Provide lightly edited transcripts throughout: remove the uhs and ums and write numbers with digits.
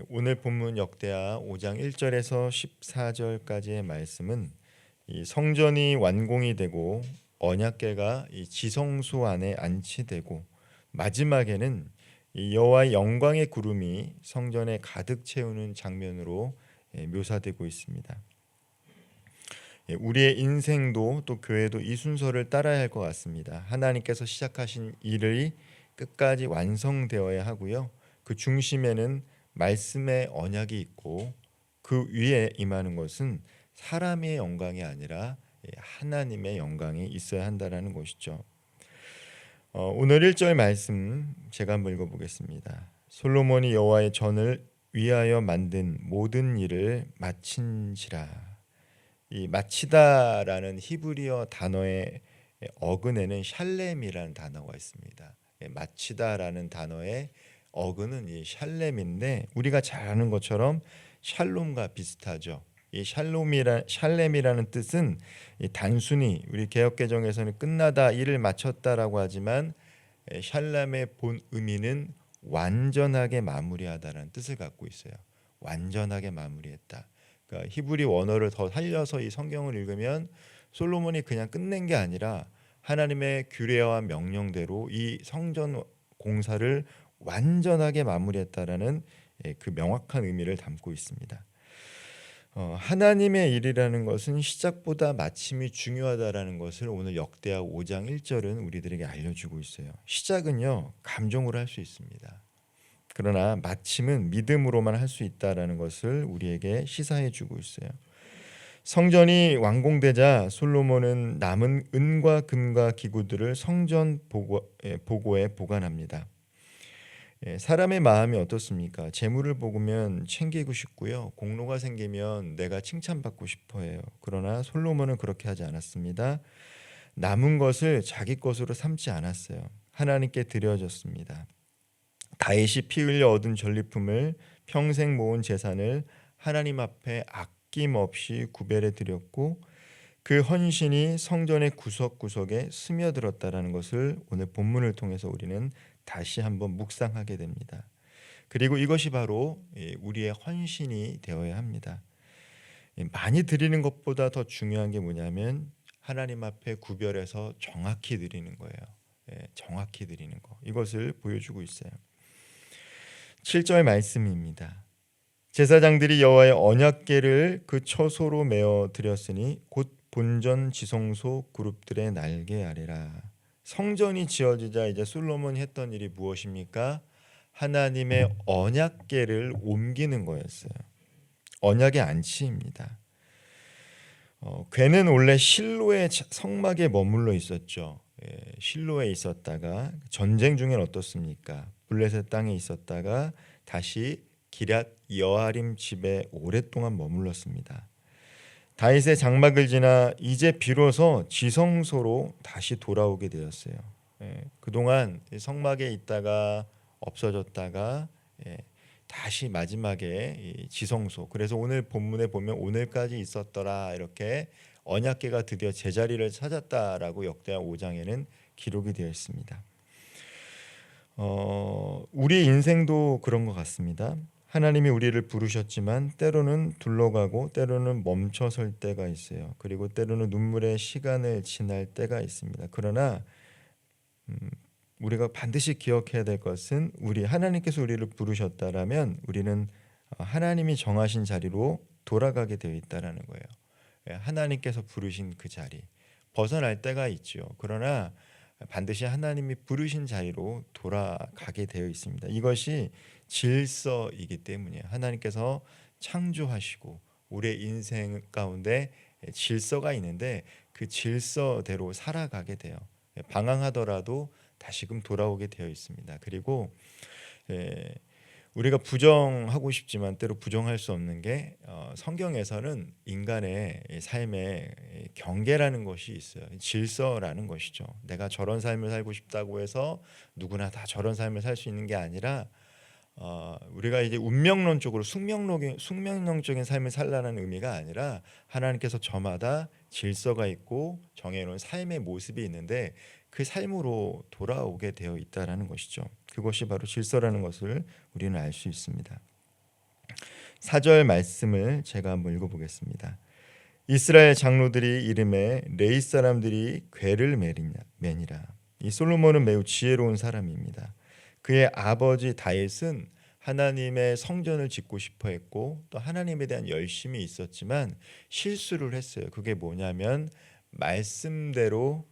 오늘 본문 역대하 5장 1절에서 14절까지의 말씀은 이 성전이 완공이 되고 언약궤가 이 지성소 안에 안치되고 마지막에는 이 여호와의 영광의 구름이 성전에 가득 채우는 장면으로 묘사되고 있습니다. 우리의 인생도 또 교회도 이 순서를 따라야 할 것 같습니다. 하나님께서 시작하신 일이 끝까지 완성되어야 하고요. 그 중심에는 말씀의 언약이 있고 그 위에 임하는 것은 사람의 영광이 아니라 하나님의 영광이 있어야 한다라는 것이죠. 오늘 1절 말씀 제가 한번 읽어보겠습니다. 솔로몬이 여호와의 전을 위하여 만든 모든 일을 마친지라. 이 마치다라는 히브리어 단어의 어근에는 샬렘이라는 단어가 있습니다. 마치다라는 단어의 어근은 이 샬렘인데 우리가 잘 아는 것처럼 샬롬과 비슷하죠. 이 샬렘이라는 뜻은 단순히 우리 개역개정에서는 끝나다 일을 마쳤다라고 하지만 샬람의 본 의미는 완전하게 마무리하다라는 뜻을 갖고 있어요. 완전하게 마무리했다. 그러니까 히브리 원어를 더 살려서 이 성경을 읽으면 솔로몬이 그냥 끝낸 게 아니라 하나님의 규례와 명령대로 이 성전 공사를 완전하게 마무리했다라는 그 명확한 의미를 담고 있습니다. 하나님의 일이라는 것은 시작보다 마침이 중요하다라는 것을 오늘 역대하 5장 1절은 우리들에게 알려주고 있어요. 시작은요 감정으로 할 수 있습니다. 그러나 마침은 믿음으로만 할 수 있다라는 것을 우리에게 시사해주고 있어요. 성전이 완공되자 솔로몬은 남은 은과 금과 기구들을 성전 보고에 보관합니다. 사람의 마음이 어떻습니까? 재물을 보면 챙기고 싶고요. 공로가 생기면 내가 칭찬받고 싶어해요. 그러나 솔로몬은 그렇게 하지 않았습니다. 남은 것을 자기 것으로 삼지 않았어요. 하나님께 드려졌습니다. 다윗이 피 흘려 얻은 전리품을 평생 모은 재산을 하나님 앞에 아낌없이 구별해 드렸고 그 헌신이 성전의 구석구석에 스며들었다라는 것을 오늘 본문을 통해서 우리는 다시 한번 묵상하게 됩니다. 그리고 이것이 바로 우리의 헌신이 되어야 합니다. 많이 드리는 것보다 더 중요한 게 뭐냐면 하나님 앞에 구별해서 정확히 드리는 거예요. 정확히 드리는 거. 이것을 보여주고 있어요. 7절 말씀입니다. 제사장들이 여호와의 언약궤를 그 처소로 메어 드렸으니 곧 본전 지성소 그룹들의 날개 아래라. 성전이 지어지자 이제 솔로몬이 했던 일이 무엇입니까? 하나님의 언약궤를 옮기는 거였어요. 언약의 안치입니다. 궤는 원래 실로의 성막에 머물러 있었죠. 실로에 있었다가 전쟁 중엔 어떻습니까? 블레셋 땅에 있었다가 다시 기럇 여아림 집에 오랫동안 머물렀습니다. 다윗의 장막을 지나 이제 비로소 지성소로 다시 돌아오게 되었어요. 그동안 성막에 있다가 없어졌다가 다시 마지막에 지성소. 그래서 오늘 본문에 보면 오늘까지 있었더라 이렇게 언약궤가 드디어 제자리를 찾았다라고 역대하 5장에는 기록이 되어 있습니다. 우리 인생도 그런 것 같습니다. 하나님이 우리를 부르셨지만 때로는 둘러가고 때로는 멈춰설 때가 있어요. 그리고 때로는 눈물의 시간을 지날 때가 있습니다. 그러나 우리가 반드시 기억해야 될 것은 하나님께서 우리를 부르셨다라면 우리는 하나님이 정하신 자리로 돌아가게 되어 있다라는 거예요. 하나님께서 부르신 그 자리 벗어날 때가 있죠. 그러나 반드시 하나님이 부르신 자리로 돌아가게 되어 있습니다. 이것이 질서이기 때문이에요. 하나님께서 창조하시고 우리의 인생 가운데 질서가 있는데 그 질서대로 살아가게 돼요. 방황하더라도 다시금 돌아오게 되어 있습니다. 그리고 우리가 부정하고 싶지만 때로 부정할 수 없는 게 성경에서는 인간의 삶에 경계라는 것이 있어요. 질서라는 것이죠. 내가 저런 삶을 살고 싶다고 해서 누구나 다 저런 삶을 살 수 있는 게 아니라 우리가 이제 운명론적으로 숙명론적인 삶을 살라는 의미가 아니라 하나님께서 저마다 질서가 있고 정해놓은 삶의 모습이 있는데 그 삶으로 돌아오게 되어 있다라는 것이죠. 그것이 바로 질서라는 것을 우리는 알 수 있습니다. 4절 말씀을 제가 한번 읽어보겠습니다. 이스라엘 장로들이 이름에 레이 사람들이 궤를 매니라. 이 솔로몬은 매우 지혜로운 사람입니다. 그의 아버지 다윗은 하나님의 성전을 짓고 싶어 했고 또 하나님에 대한 열심이 있었지만 실수를 했어요. 그게 뭐냐면 말씀대로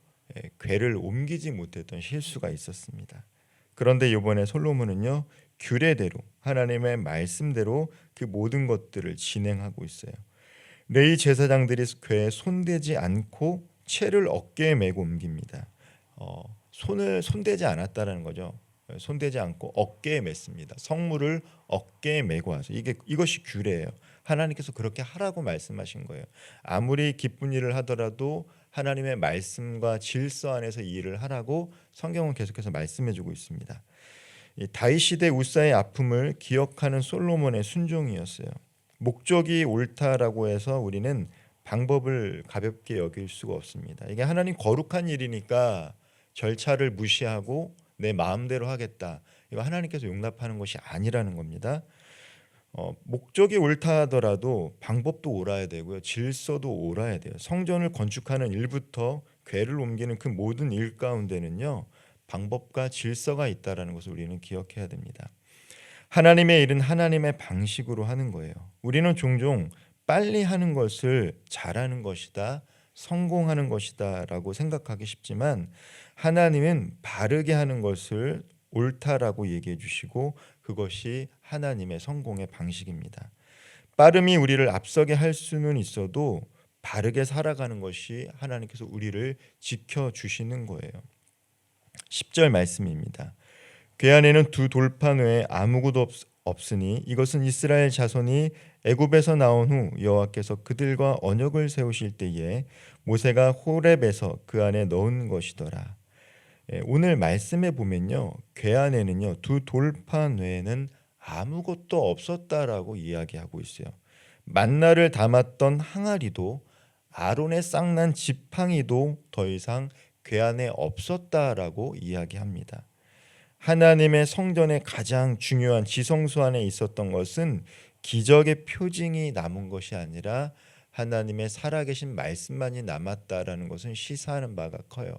궤를 옮기지 못했던 실수가 있었습니다. 그런데 이번에 솔로몬은요, 규례대로 하나님의 말씀대로 그 모든 것들을 진행하고 있어요. 레위 제사장들이 궤에 손대지 않고 채를 어깨에 메고 옮깁니다. 손을 손대지 않았다라는 거죠. 손대지 않고 어깨에 맸습니다. 성물을 어깨에 메고 와서 이것이 규례예요. 하나님께서 그렇게 하라고 말씀하신 거예요. 아무리 기쁜 일을 하더라도 하나님의 말씀과 질서 안에서 이 일을 하라고 성경은 계속해서 말씀해주고 있습니다. 이 다윗 시대 우사의 아픔을 기억하는 솔로몬의 순종이었어요. 목적이 옳다라고 해서 우리는 방법을 가볍게 여길 수가 없습니다. 이게 하나님 거룩한 일이니까 절차를 무시하고 내 마음대로 하겠다. 이거 하나님께서 용납하는 것이 아니라는 겁니다. 목적이 옳다 하더라도 방법도 옳아야 되고요. 질서도 옳아야 돼요. 성전을 건축하는 일부터 궤를 옮기는 그 모든 일 가운데는요, 방법과 질서가 있다라는 것을 우리는 기억해야 됩니다. 하나님의 일은 하나님의 방식으로 하는 거예요. 우리는 종종 빨리 하는 것을 잘하는 것이다, 성공하는 것이다라고 생각하기 쉽지만 하나님은 바르게 하는 것을 옳다라고 얘기해 주시고 그것이 하나님의 성공의 방식입니다. 빠름이 우리를 앞서게 할 수는 있어도 바르게 살아가는 것이 하나님께서 우리를 지켜주시는 거예요. 10절 말씀입니다. 궤 안에는 두 돌판 외에 아무것도 없으니 이것은 이스라엘 자손이 애굽에서 나온 후 여호와께서 그들과 언약을 세우실 때에 모세가 호렙에서 그 안에 넣은 것이더라. 오늘 말씀에 보면요, 궤 안에는요 두 돌판 외에는 아무것도 없었다라고 이야기하고 있어요. 만나를 담았던 항아리도 아론의 쌍난 지팡이도 더 이상 궤 안에 없었다라고 이야기합니다. 하나님의 성전의 가장 중요한 지성소 안에 있었던 것은 기적의 표징이 남은 것이 아니라 하나님의 살아계신 말씀만이 남았다라는 것은 시사하는 바가 커요.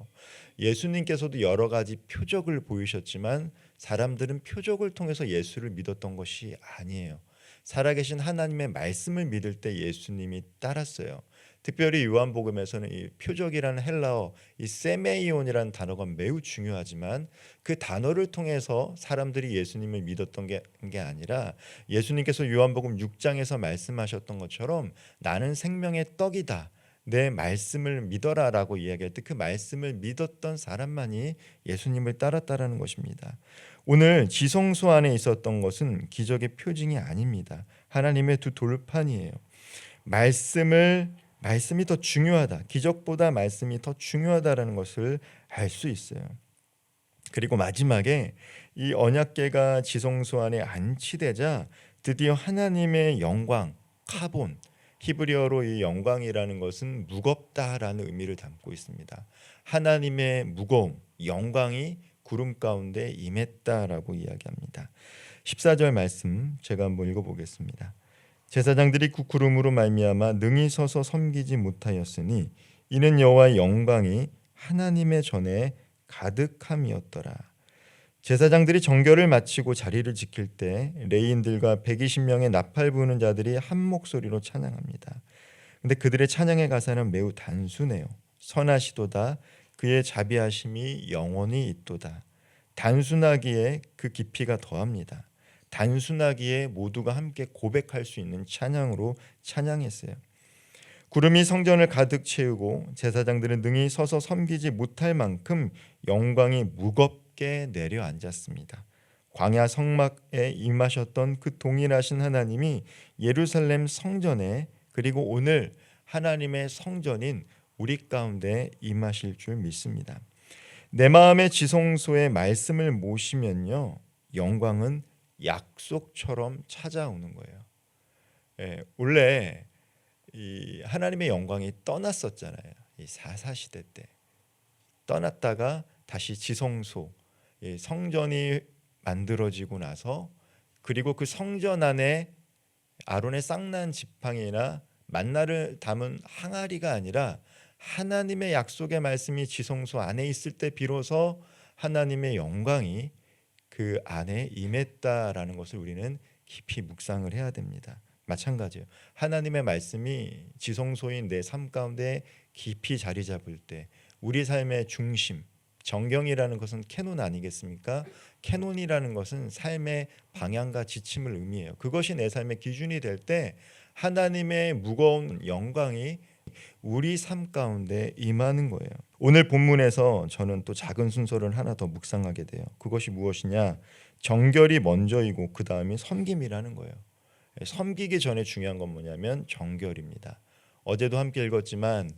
예수님께서도 여러 가지 표적을 보이셨지만 사람들은 표적을 통해서 예수를 믿었던 것이 아니에요. 살아계신 하나님의 말씀을 믿을 때 예수님이 따랐어요. 특별히 요한복음에서는 이 표적이라는 헬라어 이 세메이온이라는 단어가 매우 중요하지만 그 단어를 통해서 사람들이 예수님을 믿었던 게 아니라 예수님께서 요한복음 6장에서 말씀하셨던 것처럼 나는 생명의 떡이다. 내 말씀을 믿어라라고 이야기할 때 그 말씀을 믿었던 사람만이 예수님을 따랐다라는 것입니다. 오늘 지성소 안에 있었던 것은 기적의 표징이 아닙니다. 하나님의 두 돌판이에요. 말씀이 더 중요하다. 기적보다 말씀이 더 중요하다라는 것을 알 수 있어요. 그리고 마지막에 이 언약궤가 지성소 안에 안치되자 드디어 하나님의 영광, 카본, 히브리어로 이 영광이라는 것은 무겁다라는 의미를 담고 있습니다. 하나님의 무거움, 영광이 구름 가운데 임했다라고 이야기합니다. 14절 말씀 제가 한번 읽어보겠습니다. 제사장들이 그 구름으로 말미암아 능히 서서 섬기지 못하였으니 이는 여호와의 영광이 하나님의 전에 가득함이었더라. 제사장들이 정결을 마치고 자리를 지킬 때 레위인들과 120명의 나팔 부는 자들이 한 목소리로 찬양합니다. 근데 그들의 찬양의 가사는 매우 단순해요. 선하시도다 그의 자비하심이 영원히 있도다. 단순하기에 그 깊이가 더합니다. 단순하기에 모두가 함께 고백할 수 있는 찬양으로 찬양했어요. 구름이 성전을 가득 채우고 제사장들은 능히 서서 섬기지 못할 만큼 영광이 무겁게 내려앉았습니다. 광야 성막에 임하셨던 그 동일하신 하나님이 예루살렘 성전에 그리고 오늘 하나님의 성전인 우리 가운데 임하실 줄 믿습니다. 내 마음의 지성소에 말씀을 모시면요, 영광은 약속처럼 찾아오는 거예요. 원래 이 하나님의 영광이 떠났었잖아요. 이 사사시대 때 떠났다가 다시 지성소, 성전이 만들어지고 나서 그리고 그 성전 안에 아론의 쌍난 지팡이나 만나를 담은 항아리가 아니라 하나님의 약속의 말씀이 지성소 안에 있을 때 비로소 하나님의 영광이 그 안에 임했다라는 것을 우리는 깊이 묵상을 해야 됩니다. 마찬가지예요. 하나님의 말씀이 지성소인 내 삶 가운데 깊이 자리 잡을 때 우리 삶의 중심, 정경이라는 것은 캐논 아니겠습니까? 캐논이라는 것은 삶의 방향과 지침을 의미해요. 그것이 내 삶의 기준이 될 때 하나님의 무거운 영광이 우리 삶 가운데 임하는 거예요. 오늘 본문에서 저는 또 작은 순서를 하나 더 묵상하게 돼요. 그것이 무엇이냐? 정결이 먼저이고 그 다음이 섬김이라는 거예요. 섬기기 전에 중요한 건 뭐냐면 정결입니다. 어제도 함께 읽었지만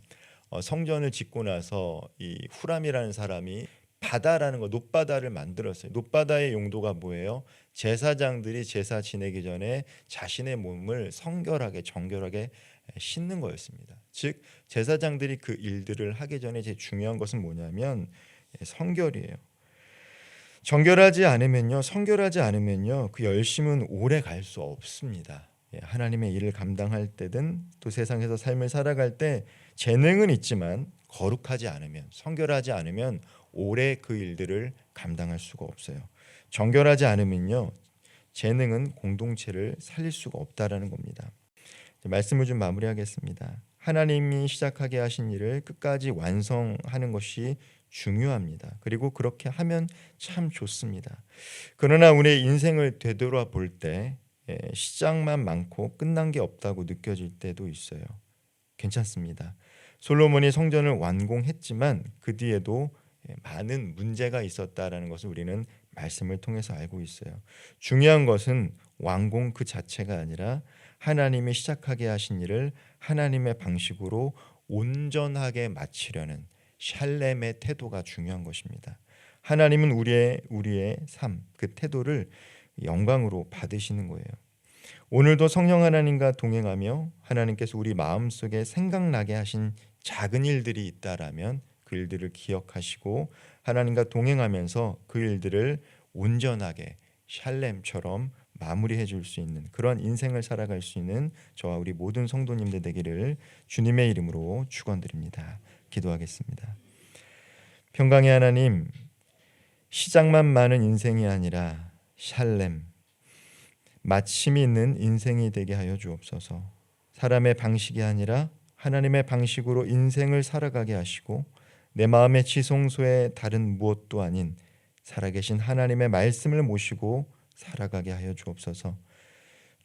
성전을 짓고 나서 이 후람이라는 사람이 바다라는 거, 놋바다를 만들었어요. 놋바다의 용도가 뭐예요? 제사장들이 제사 지내기 전에 자신의 몸을 성결하게 정결하게 씻는 거였습니다. 즉 제사장들이 그 일들을 하기 전에 제일 중요한 것은 뭐냐면 성결이에요. 정결하지 않으면요, 성결하지 않으면요, 그 열심은 오래 갈 수 없습니다. 하나님의 일을 감당할 때든 또 세상에서 삶을 살아갈 때 재능은 있지만 거룩하지 않으면, 성결하지 않으면 오래 그 일들을 감당할 수가 없어요. 정결하지 않으면요, 재능은 공동체를 살릴 수가 없다라는 겁니다. 말씀을 좀 마무리하겠습니다. 하나님이 시작하게 하신 일을 끝까지 완성하는 것이 중요합니다. 그리고 그렇게 하면 참 좋습니다. 그러나 우리의 인생을 되돌아볼 때 시작만 많고 끝난 게 없다고 느껴질 때도 있어요. 괜찮습니다. 솔로몬이 성전을 완공했지만 그 뒤에도 많은 문제가 있었다라는 것을 우리는 말씀을 통해서 알고 있어요. 중요한 것은 완공 그 자체가 아니라 하나님이 시작하게 하신 일을 하나님의 방식으로 온전하게 마치려는 샬렘의 태도가 중요한 것입니다. 하나님은 우리의 삶, 그 태도를 영광으로 받으시는 거예요. 오늘도 성령 하나님과 동행하며 하나님께서 우리 마음속에 생각나게 하신 작은 일들이 있다라면 그 일들을 기억하시고 하나님과 동행하면서 그 일들을 온전하게 샬렘처럼 마무리해 줄 수 있는 그런 인생을 살아갈 수 있는 저와 우리 모든 성도님들 되기를 주님의 이름으로 축원드립니다. 기도하겠습니다. 평강의 하나님, 시작만 많은 인생이 아니라 샬렘, 마침이 있는 인생이 되게 하여 주옵소서. 사람의 방식이 아니라 하나님의 방식으로 인생을 살아가게 하시고 내 마음의 지성소에 다른 무엇도 아닌 살아계신 하나님의 말씀을 모시고 살아가게 하여 주옵소서.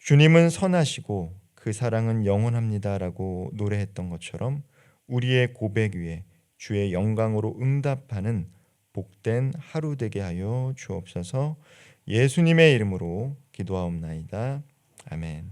주님은 선하시고 그 사랑은 영원합니다라고 노래했던 것처럼 우리의 고백 위에 주의 영광으로 응답하는 복된 하루 되게 하여 주옵소서. 예수님의 이름으로 기도하옵나이다. 아멘.